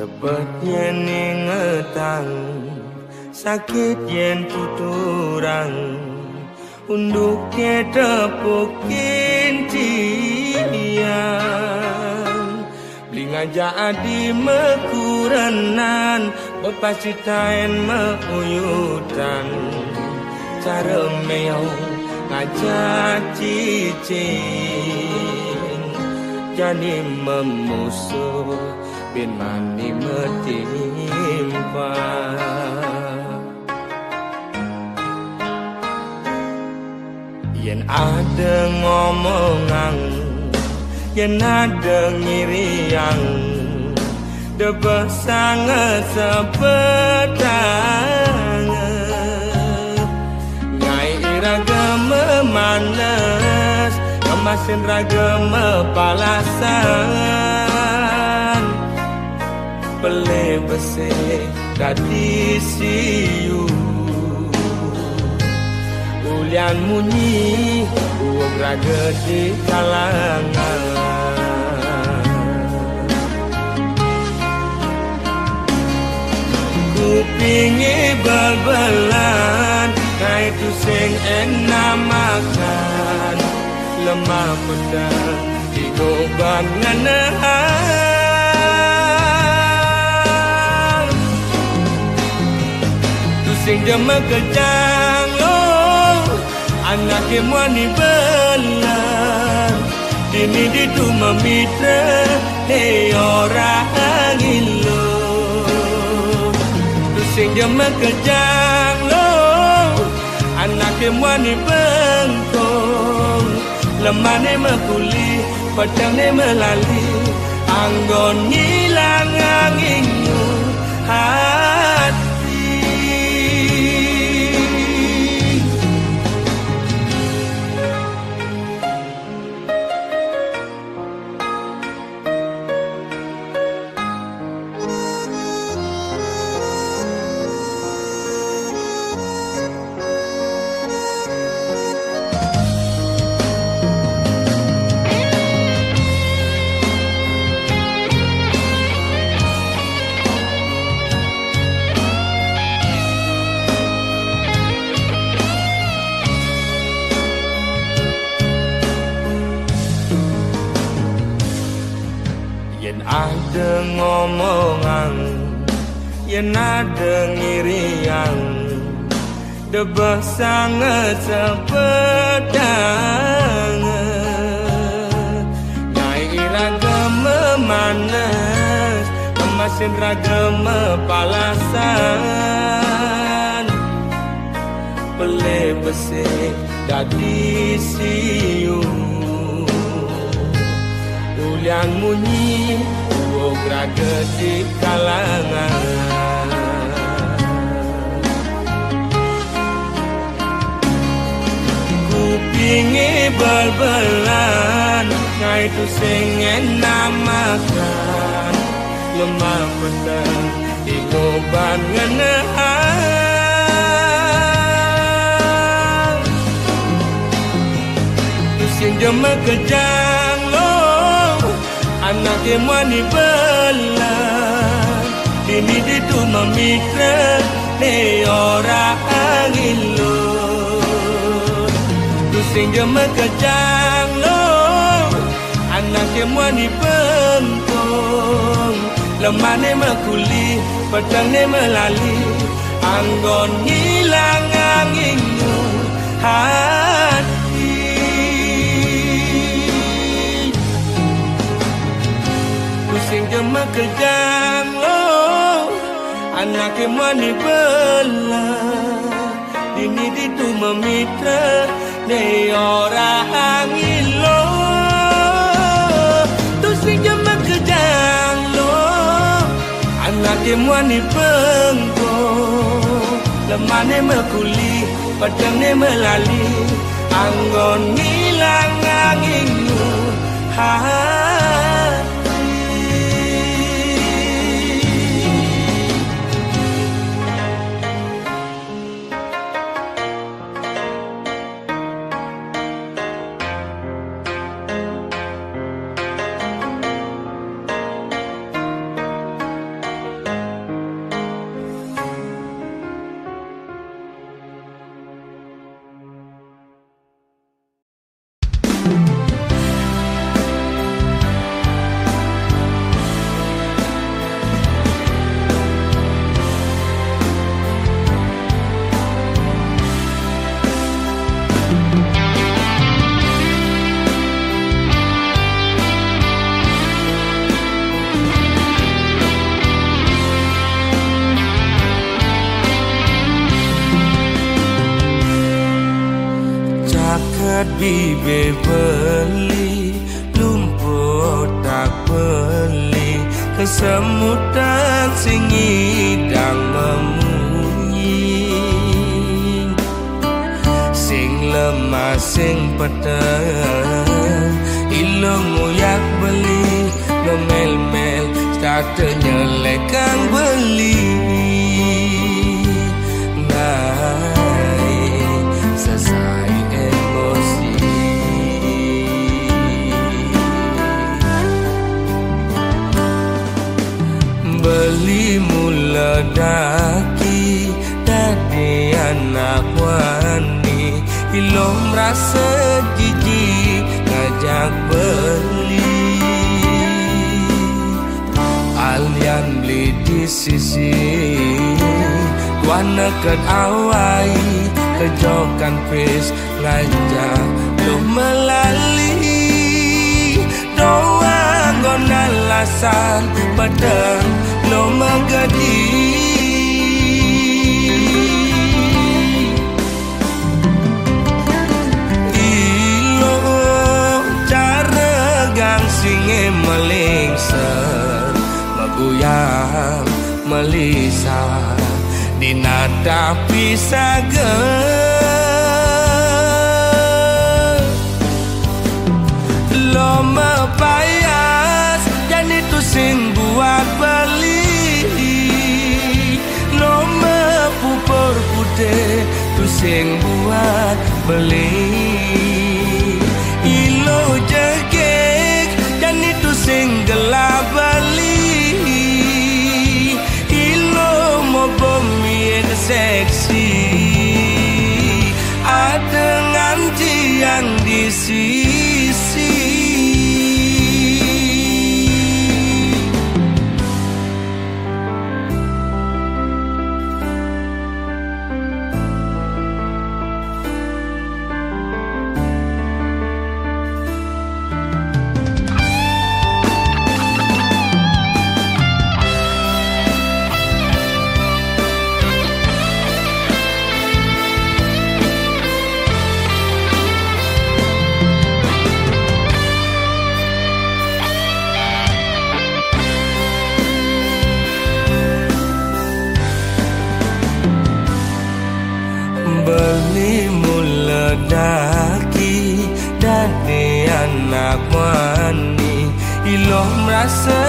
Sebab yen ingetan sakit yen tuturang unduk ke tepukin tiang Blingaja adi mekuranan Bepasitain mekuyutan Cara meong ngajak cicing Jadi memusuh bin mani metimpa Yen ada ngomongan Yen ada ngiriang Debah sangat sepedang Ngai iraga memanas Kemasin raga mepalasan Pele bese dadi siu Ulian munyi uang raga di kalangan Kupingi bal-balan Kai tu sing enak makan Lemah pedang digoban ngenahan Tu sing jema kejang lo Anak kemwani belan Dini ditu memitra Hei orang ilo Sing jema kejang lo Anak kemwani bengkong Lemane mekuli Pedang ne melali Anggon ngilang anginu hati Ada ngomongan Yen ada ngiriang Debah sangat sepedang Ngai raga memanas Kemasin raga mepalasan Pele besi dadi siu Ulian munyi uang raga di kalangan Kupingi bal-balan Ngai tu sing enak makan Lemah pedang digoban ngenahan Tu sing jema kejang lo Anak kemwani belan Dini ditu memitra Ne orang ilo Tu sing jema kejang lo Anak kemwani bengkong Lemane mekuli Pedang ne melali Anggon ngilang anginu hati Sing jema kejang lo Anak kemwani belan Dini ditu memitra Ne orang ilo Tu sing jema kejang lo Anak kemwani bengkong Lemane mekuli Pedang ne melali Anggon ngilang anginu hati beli lumpuh tak beli kesemutan sing ngidang memunyi sing lemah sing peteng ilung nguyak beli ngemel-mel starte nyelek kang beli selesai emosi beli mula daki dadi anak wani ilom rasa jijik ngajak beli alian beli di sisi wana ket awai kejokan pes ngajak lo melali doang gona lasan padang lo megadi ilo cara gang singe melingser maguyang melisa dinada pisaga lo mepayas dan itu sing buat beli lo mepupur putih tu sing buat beli ilo jegek dan itu sing gelap beli ilo mau bumi seksi ada nganti yang di sisi beli mula daki dadi anak wani ilo merasa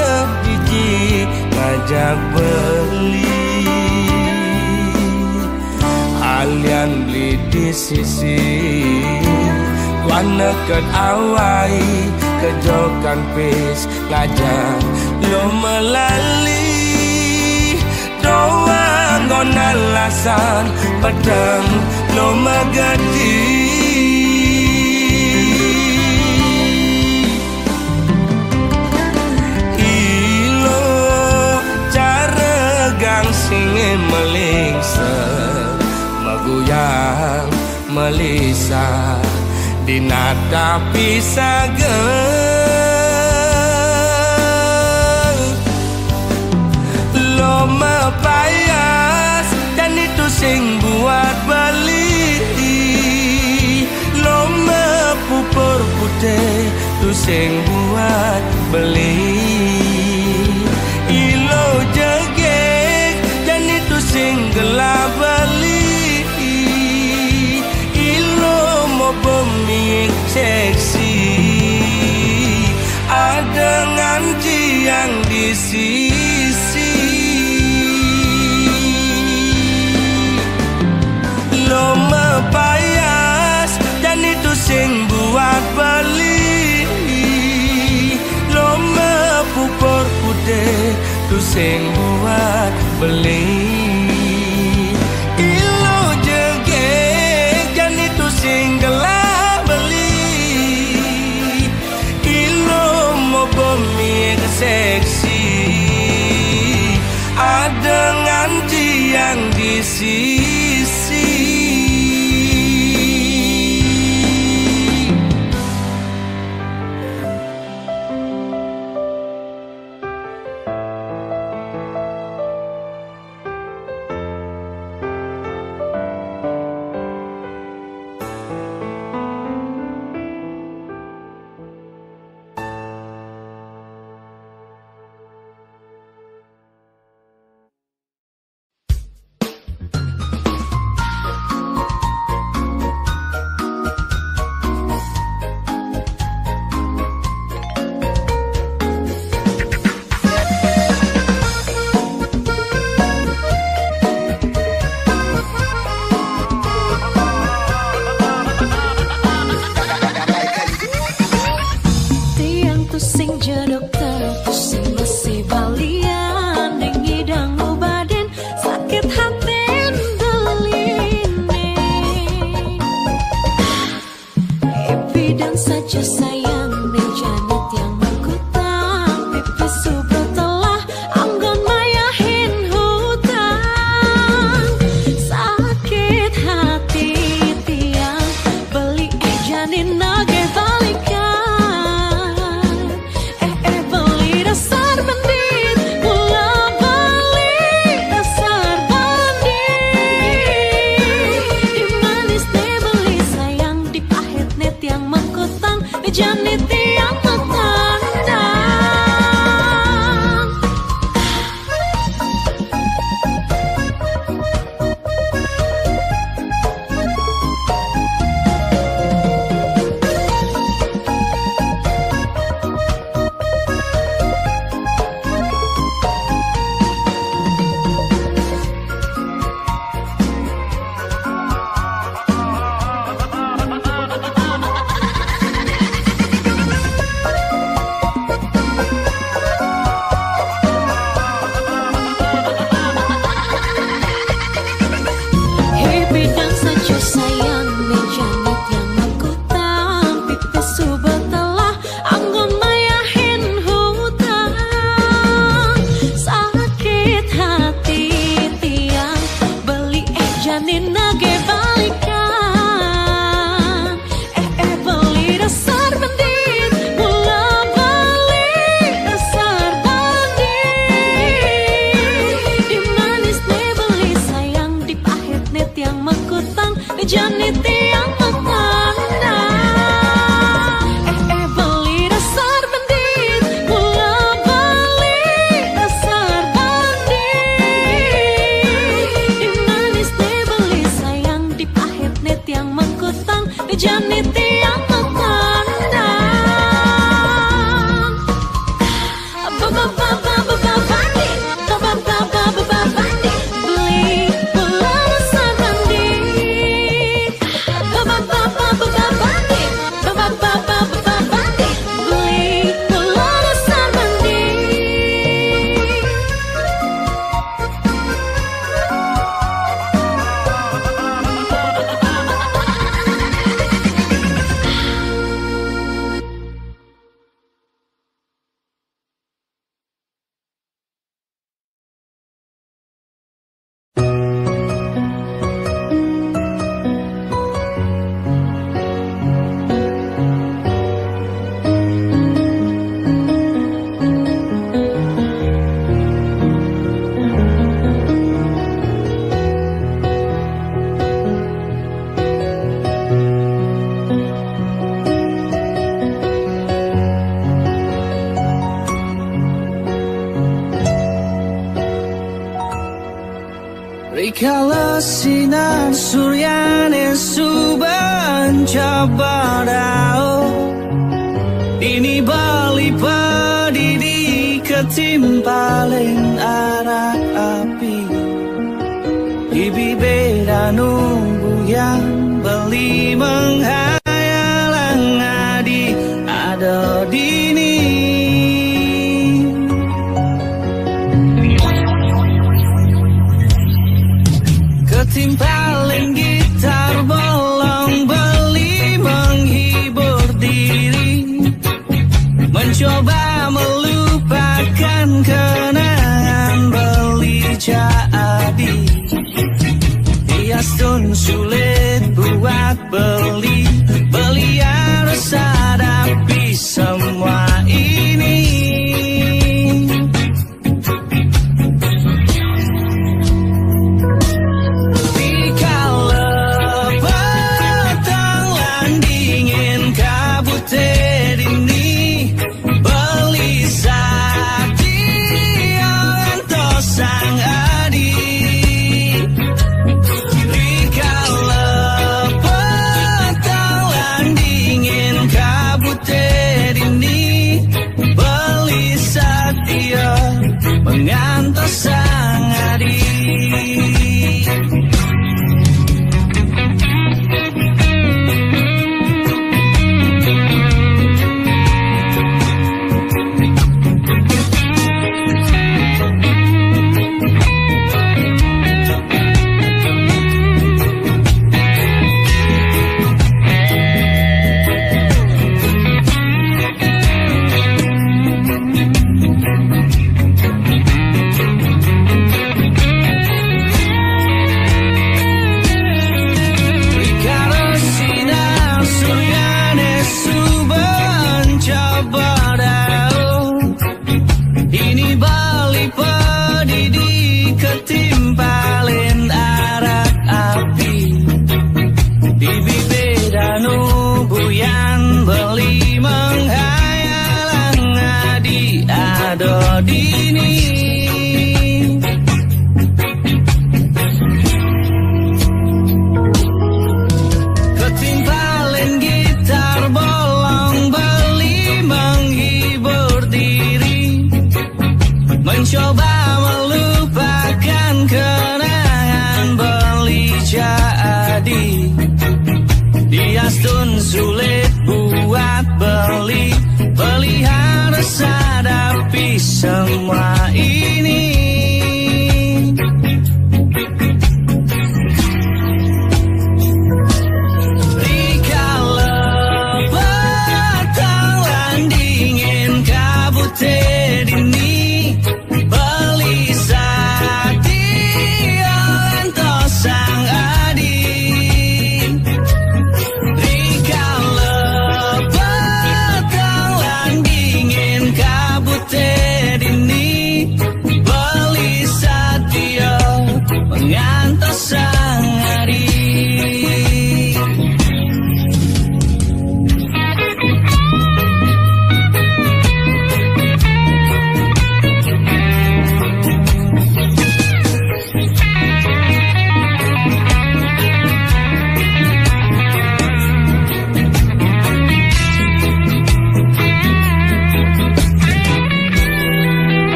jijik ngajak beli alian beli di sisi wana ket awai kejokan pes ngajak lo melali doang gona lasan padang lo megadi ilo cara gang singe melingser maguyang melisa dinada pisaga lo mepayas dan itu sing buat beli lo mepupur putih tu sing buat beli ilo jegek dan itu sing gelap beli ilo mau bumi seksi ada nganti yang di sisi lo mepayas dan itu sing buat beli lo mepupur putih tu sing buat beli ilo jegek dan itu sing gelap beli ilo mau bumi seksi ada nganti yang di sisi Rikala sinar suryane suban cabadao ini bali padi di ketimpalen arah api ibi beda nunggu yang beli menghayalang adi ada dini ketimpalen gitar bolong beli menghibur diri mencoba melupakan kenangan beli jadi hiasun sulit buat beli harus hadapi semua ini mengantos sang adi dini ketimpalen gitar bolong beli menghibur diri mencoba melupakan kenangan beli jadi hiasun sulit buat beli harus hadapi semua ini rikala batalan dingin kabut dini beli satia entos sang adi rikala batalan dingin kabut dini beli satia mengantos sang adi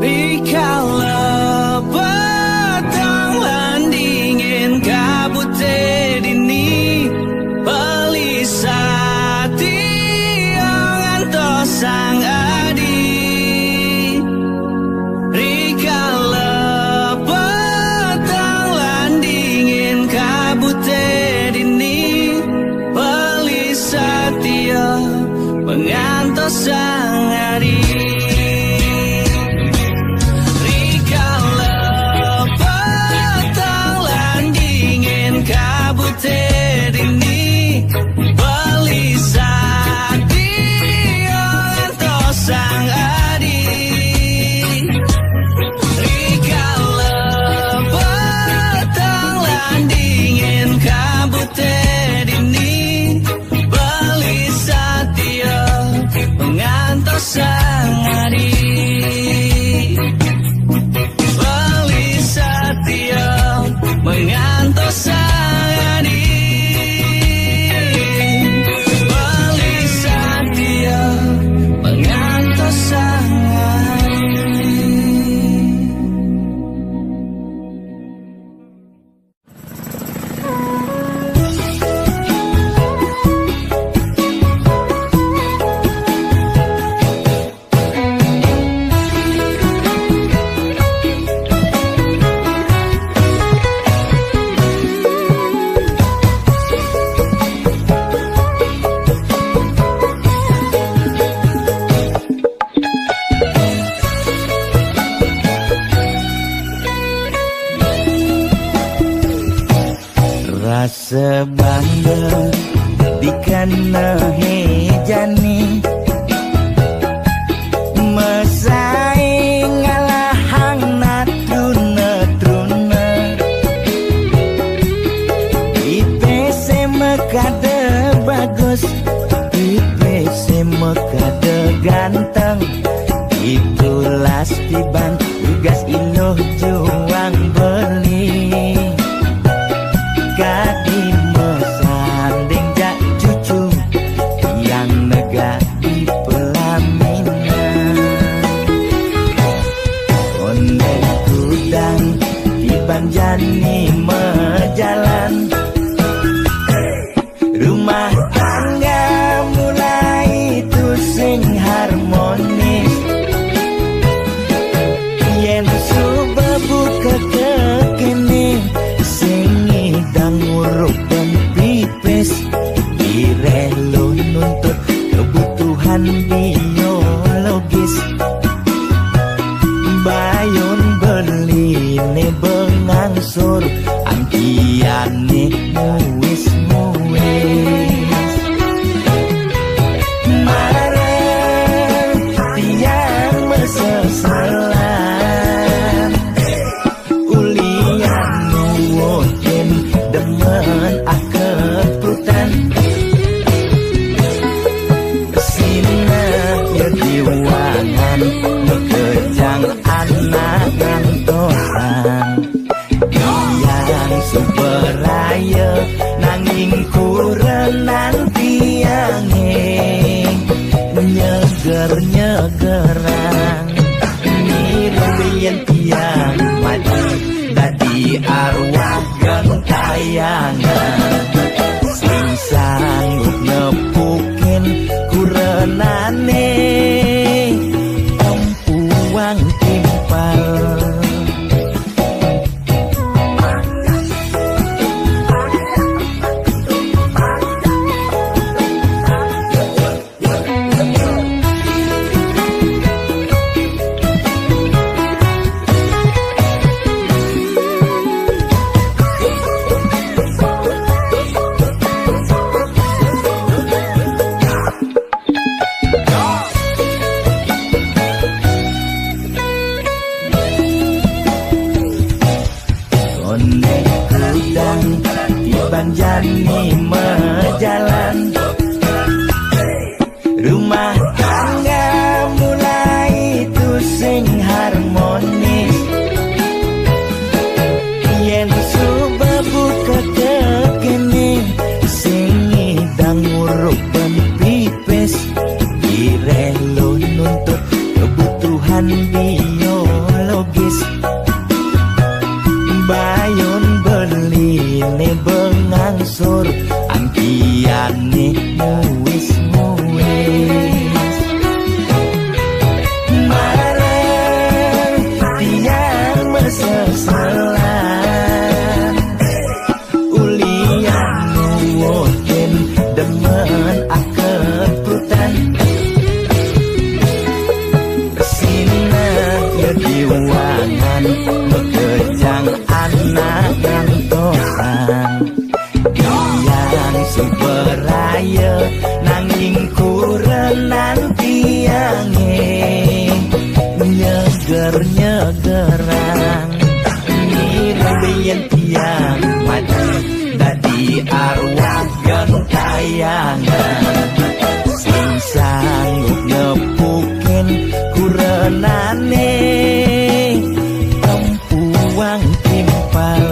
rikala batalan dingin kabut dini beli satia ngantos sang adi rikala batalan dingin kabut dini beli satia mengantos sang adi kabut dini beli satia entos sang adi rikala batalan dingin kabut dini beli satia mengantos sang sebangga dikena hejani mesaing ngalahang natruna IPC mekade bagus IPC mekade ganteng itulah tiban tugas iloh juang beli kadi mesanding jak cucu yang nega di pelaminan onde kudang di banjani mejalan rumah tangga mulai tusing harmonis yen subuh kekene sing ngidang uruk dan pipis direlo nuntut kebutuhan biologis bayon beli ne bengangsur angkiane muis marang tiang mesesalan ulian nuwuhin demen akeprutan sina ya diwangan mekejang anak ngantosan yang superaya nanging kurenan tiange nyeger-nyegerang nirumien tiang mati dadi arwah gentayangan sing sanggup nepukin kurenane empuang timpal Banjani mejalan rumah tangga mulai tusing harmonis yen subuh buka kekene sing ngidang uruk dan pipis direlo nuntut kebutuhan biologis bayon beli ne bengangsur angkiane muis marang tiang mesesalan ulian nuwuhin demen akeprutan sina ya diwangan mekejang anak ngantosan yang superaya nanging kurenan tiange nyeger-nyegerang nirumien tiang mati dadi arwah gentayangan sing sanggup nepukin kurenane empuang timpal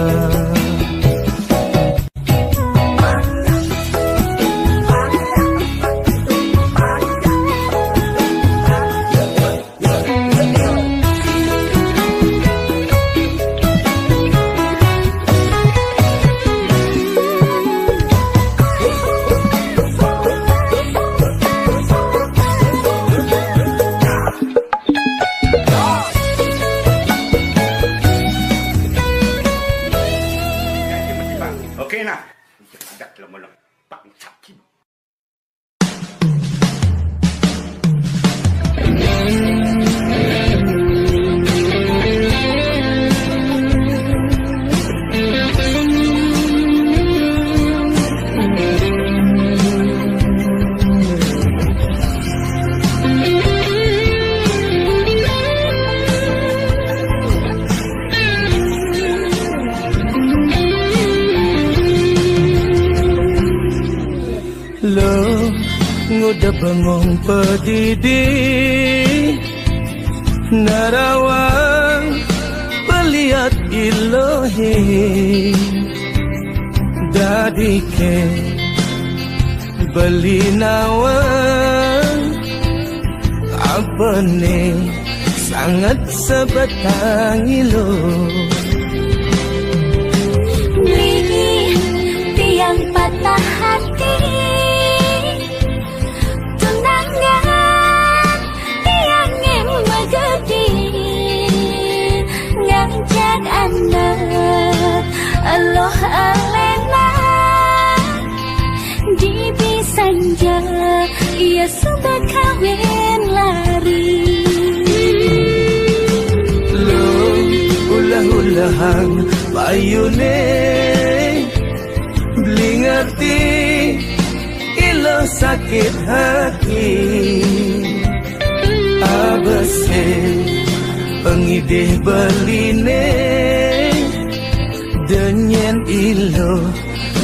Lo nguda bengong pedidi narawang beliat ilohi dadike beli nawang abane sangat sebatang ilo beli tiang patah hati tunangan tiang yang megedi ngajak anak Allah alena di bisanja ia sudah kawin lari lo ulah-ulahan bayune beli ngerti ilo sakit hati abese pengidih beline denyen ilo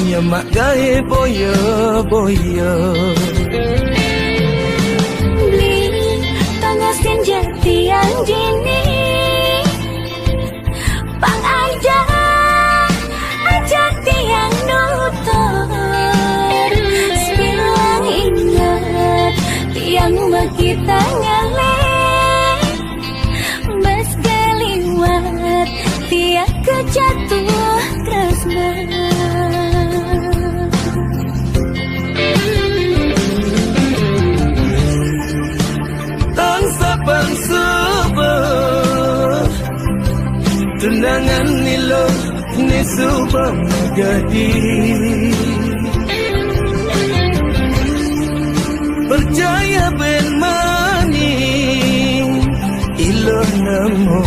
nyemak gae boyo-boyo beli tangasin jati yang jini pang ajak tiang nutur sebilang ingat tiang kita ngalih mas keliwat tiang kejatuh tresna tang saban subuh tunangan nilo ni subang magadi percaya ben mani ilo nemu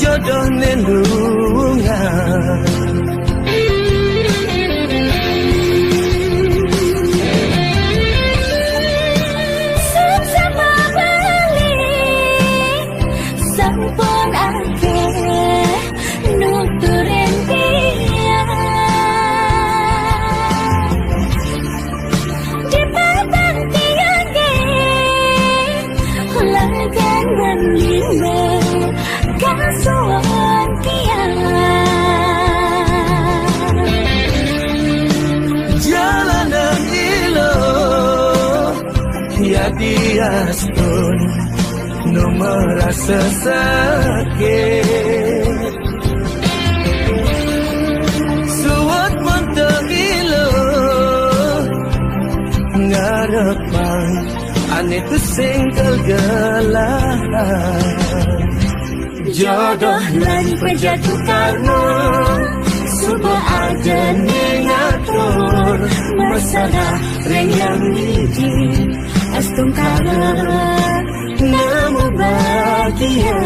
jodoh nelungan sama balik sampun ake nuturin dia di papan tiage lagan berlima kasuan jalanan ilo ya dias pun no merasa sakit suat mantap ilo ngarepan ane tu singkel gelahan jodoh lan penjatuh karno suba aja ngatur masalah ring yang hiji astung kala namu bahagia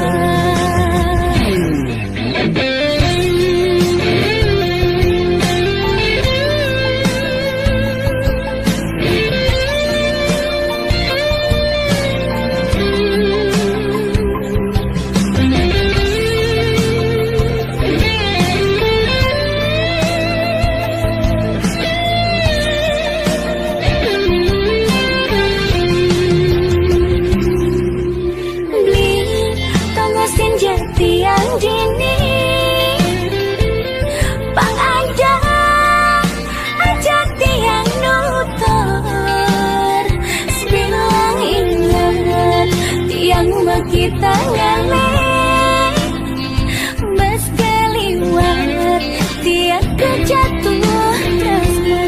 kita ngalih mas keliwat tiap kejatuh tresna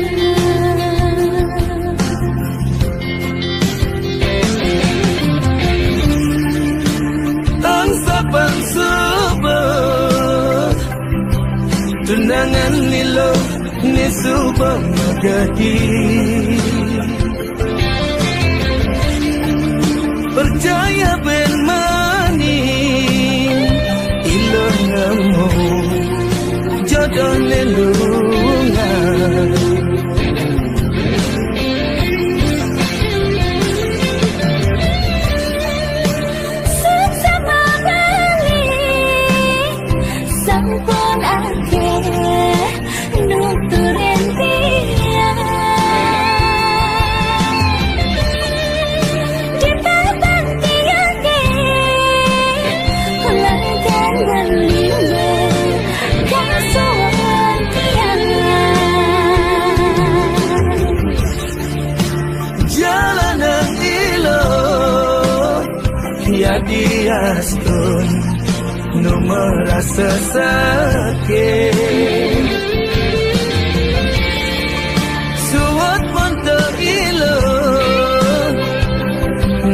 tang saban subuh tunangan nilo ni subang magadi percaya ben mani ilo nemu jodoh nelungan sama balik sampun ake nuturin dia gastun nu merasa sakit suat montor ilo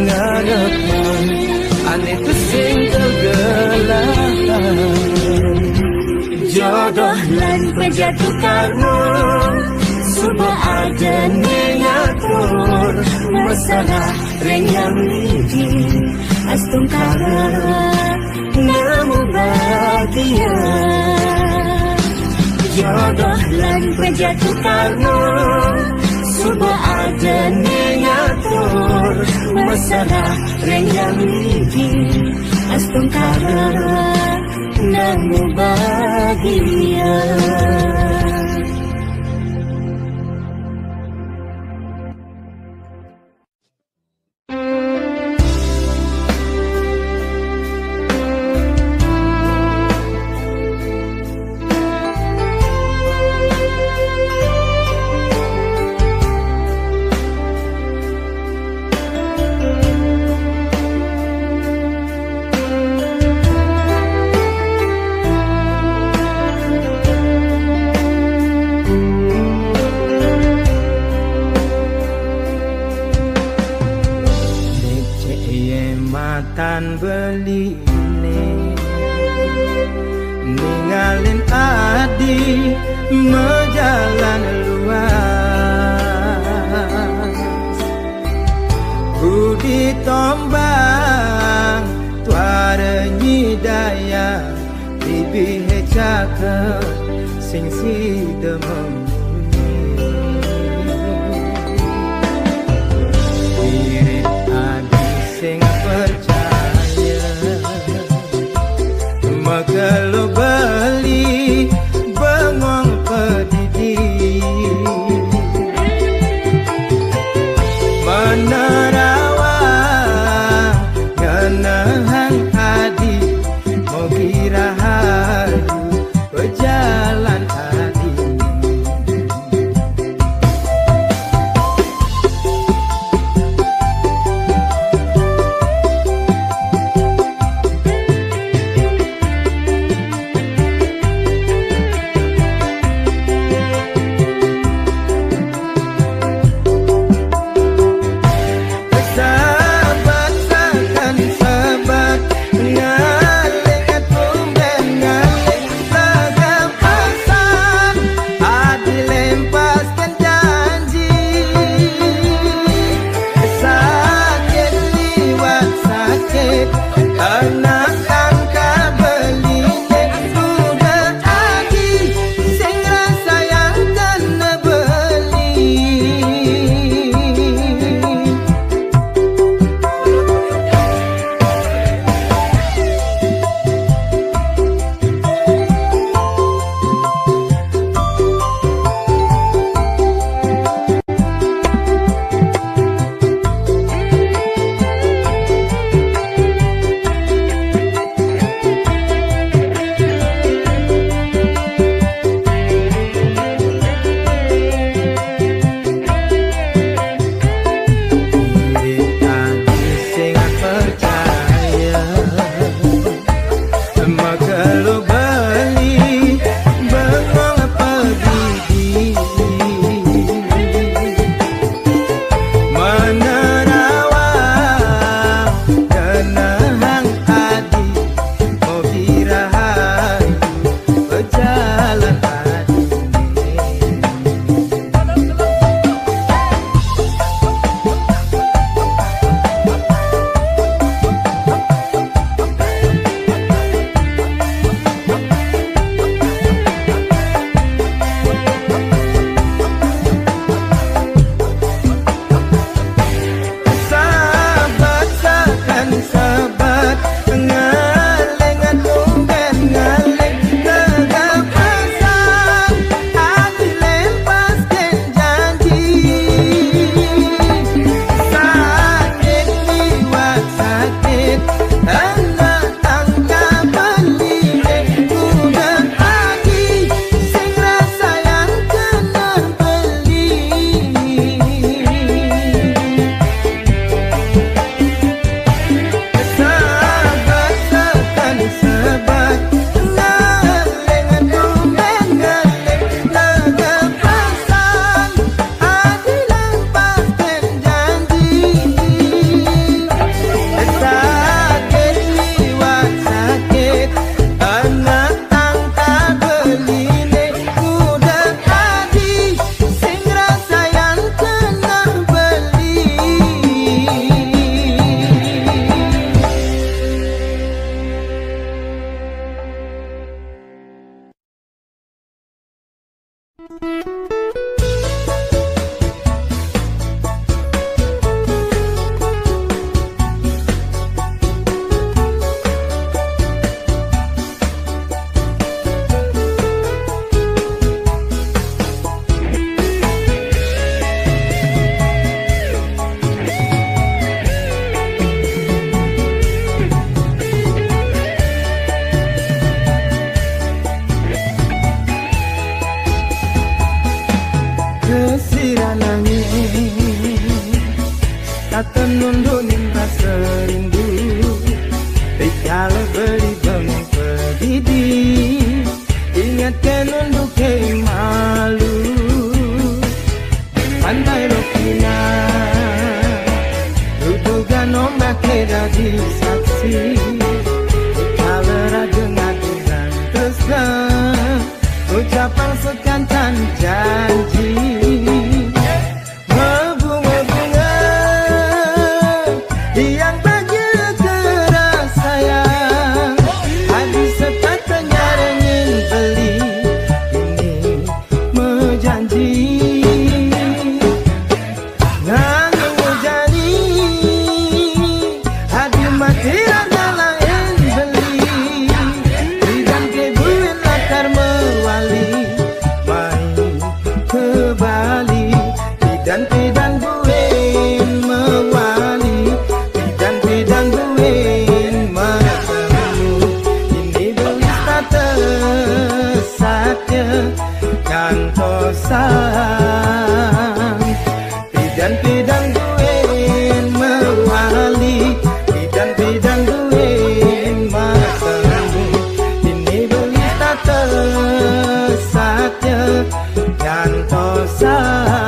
ngarapan ane kusing kegelapan jodoh lan penjatuhkanmu sudah ada niatur masalah renyang lidi astung karena namu bahagia jodoh lan penjatuhkanmu sudah ada niatur masalah renyang lidi astung karena namu bahagia. Matan beli ninggalin adi menjalan luas budi tombang tuara nyidaya bibi hecaka sing si demam sing percaya magalo beli bengong pedidi menerawang ngenahan hadi mau kirahayu berjalan hadi Satu nundunin rasa rindu Dikala beli bangun pedidi Ingatkan nunduk ke malu Pantai Rokina Dudugan ombak kedadi saksi Dikala raja ngaduran tresna Ucapan sekantan janji Bidang-bidang duin mewali Bidang-bidang duin matemu Ini beli tata saatnya gantosan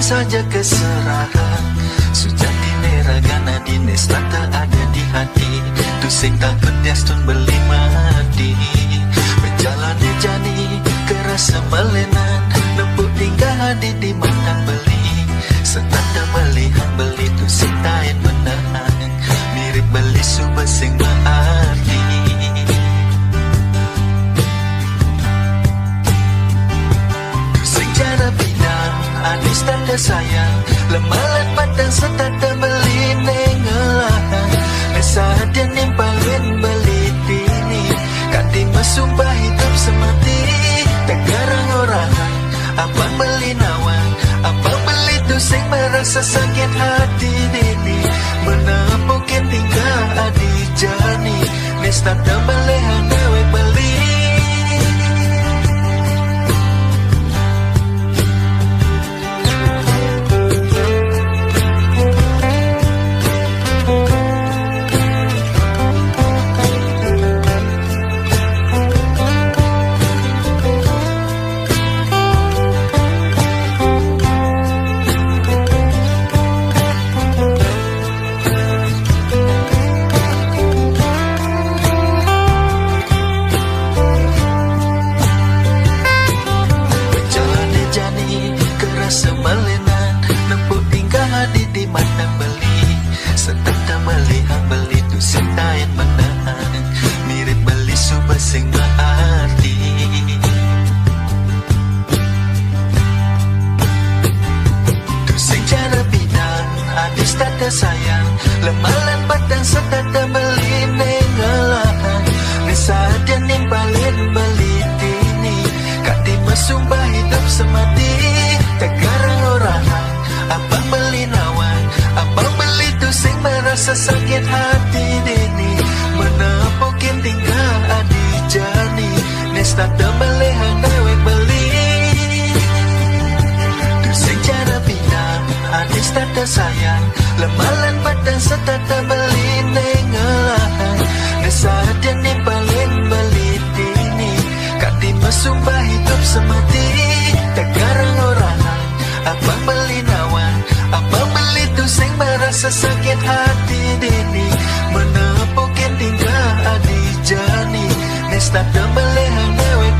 saja keserahan Sujati neragana dinis tata ada di hati Tu sing takut yastun beli mati Menjalani jani kerasa melenan Nempuk tinggal hadi di matang beli Senanda melihat beli tu sing tain menahan Mirip beli subah sing berarti Tu sing cara bidang Anis tanda sayang Lemalan matang setanda beli nengelahan Nesahat yang nimpalin beli tini Kanti mesumpah hidup semati Tegarang orang Abang beli nawang Abang beli tu sing merasa sakit hati ini Menapukin tinggal adi jani Nes tanda belehan dewe beli Nesta tembelehang dewek beli Duseng cara pinang Anis tata sayang Lemalan pada setata beli Nengelahan Nesa dan nimpalin beli dini Kati mesumpah hidup semati Tak garang orangan Abang beli nawan Abang beli duseng merasa sakit hati dini Menepukin tingkah adi jani Nesta tembelehang dewek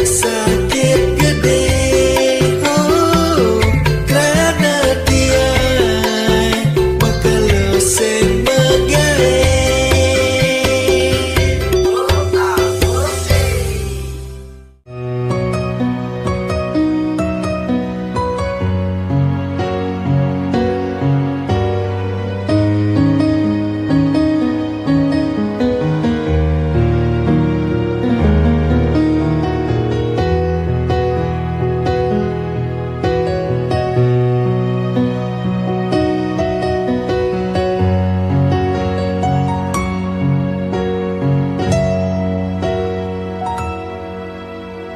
sakit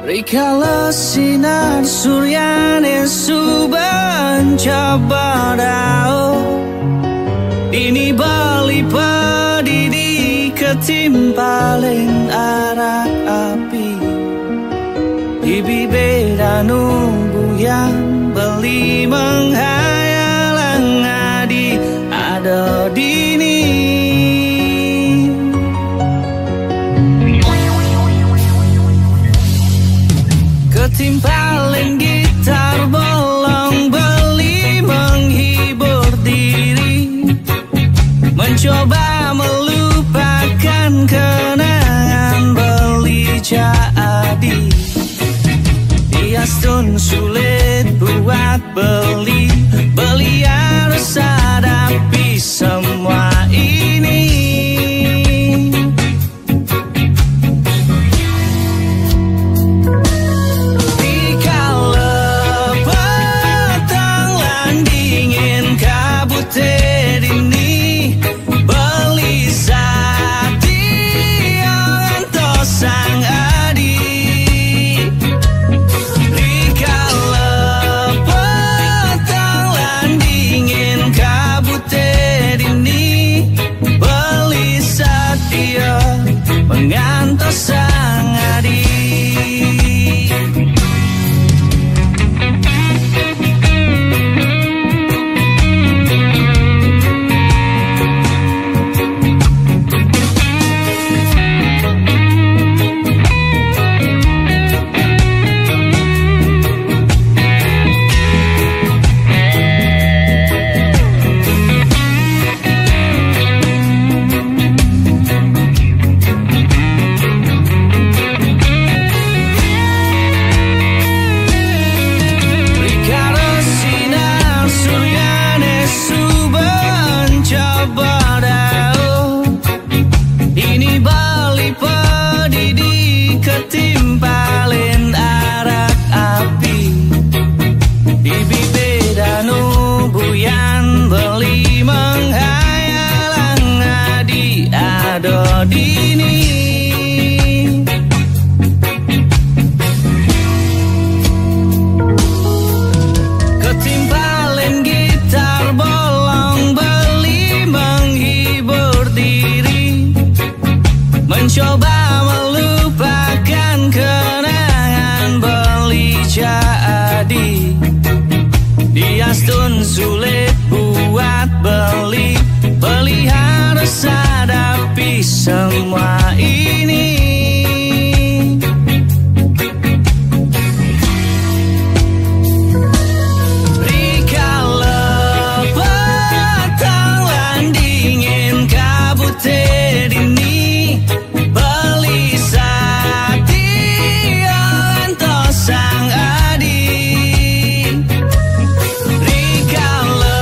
Rikala sinar suryane suban cabadao Dini bali padidi ketimpaling arak api Ibi beda nunggu yang beli menghayalang adi ada dini Ketimpaling gitar bolong beli menghibur diri Mencoba melupakan kenangan beli jadi Biastun sulit buat beli harus hadapi semua ini mengantos sang adi Timpalin arak api Ibi beda nubuyan beli menghayalang adi ada dini Ketimpalin gitar bolong beli menghibur diri Mencoba kenangan beli jadi Diastun sulit buat beli harus hadapi semua ini Rikala petang lan dingin kabut dini beli sang adi Rikala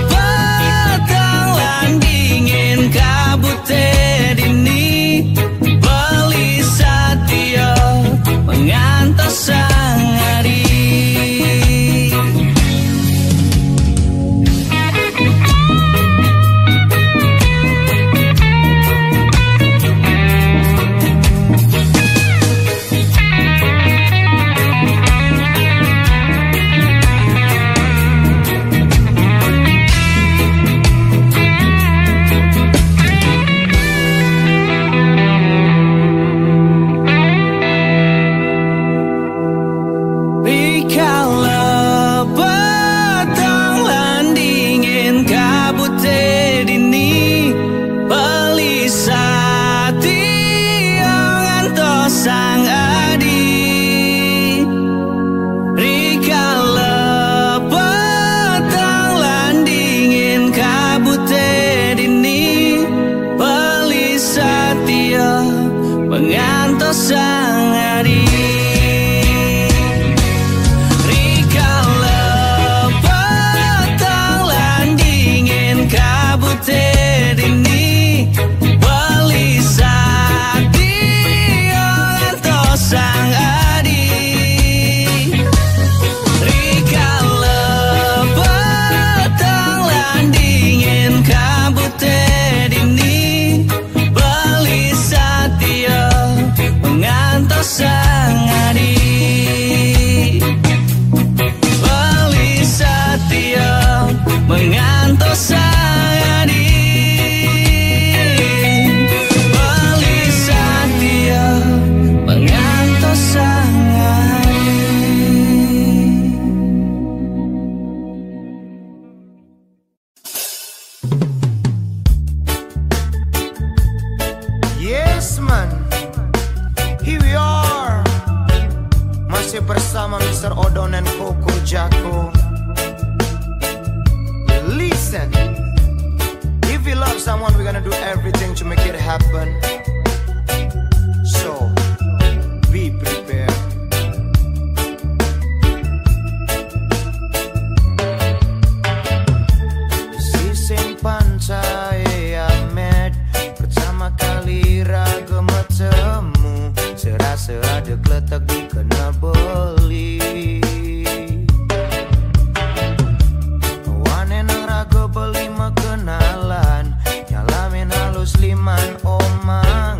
petang lan dingin kabut dini beli satya mengantos sang adi masih bersama Mr. Odon dan Koko Jako. Listen, if you love someone, we're gonna do everything to make it happen. So, be prepared. Di sisi pantai Amed, pertama kali raga bertemu, serasa ada geletak di kena beli. Wane nang raga beli kenalan, nyalamin halus liman omang.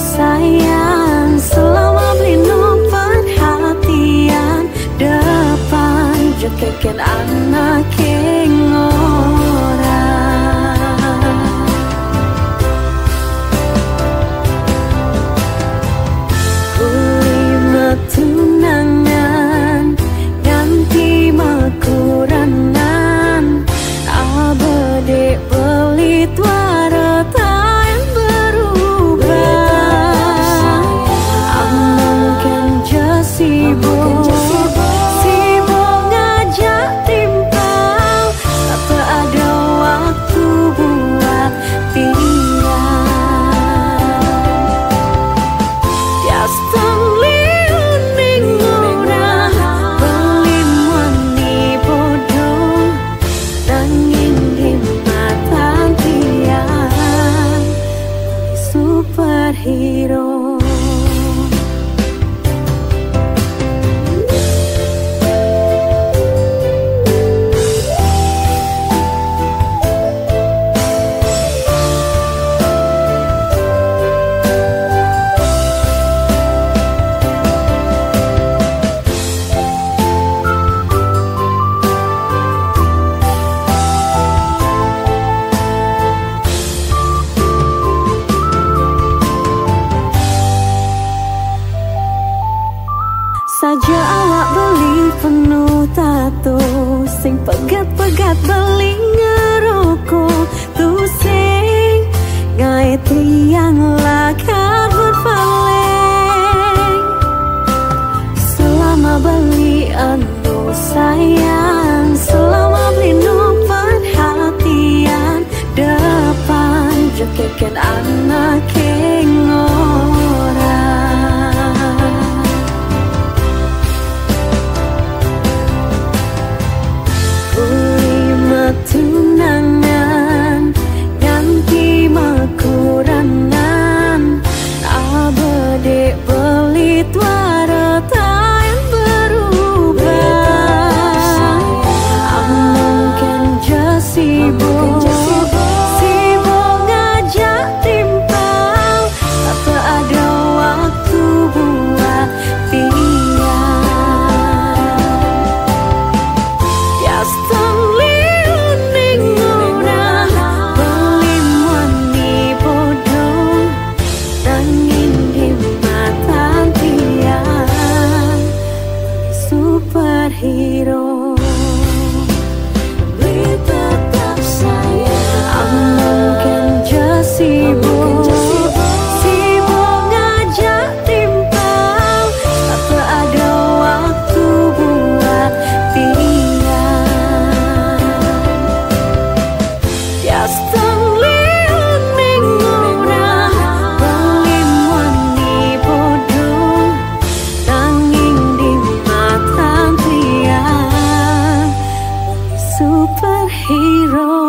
sayang, selama beli perhatian depan jekeken anak ngora. Kulima tunangan ganti makuranan abade beli tuara yang berubah. Mungkin sibuk ngajak timpal, tak ada waktu buat pian. Tias tangli uning murah, belim wani bodoh, nanging di mata pian, superhero. Saja awak beli penuh tato, sing pegat-pegat beli ngerokok, tu sing ngai tiang lakar berpaling. Selama beli anu sayang, selama beli perhatian depan jekeken anak ngora. Tunangan ganti makuranan abade beli tuara yang berubah. Mungkin sibuk ngajak timpal, tak ada waktu buat pian. Tias tangli superhero. Beli tetap sayang, mungkin sibuk ngajak timpal, tak ada waktu buat pian. Tias tangli uning murah, belim wani bodoh, nanging di mata superhero.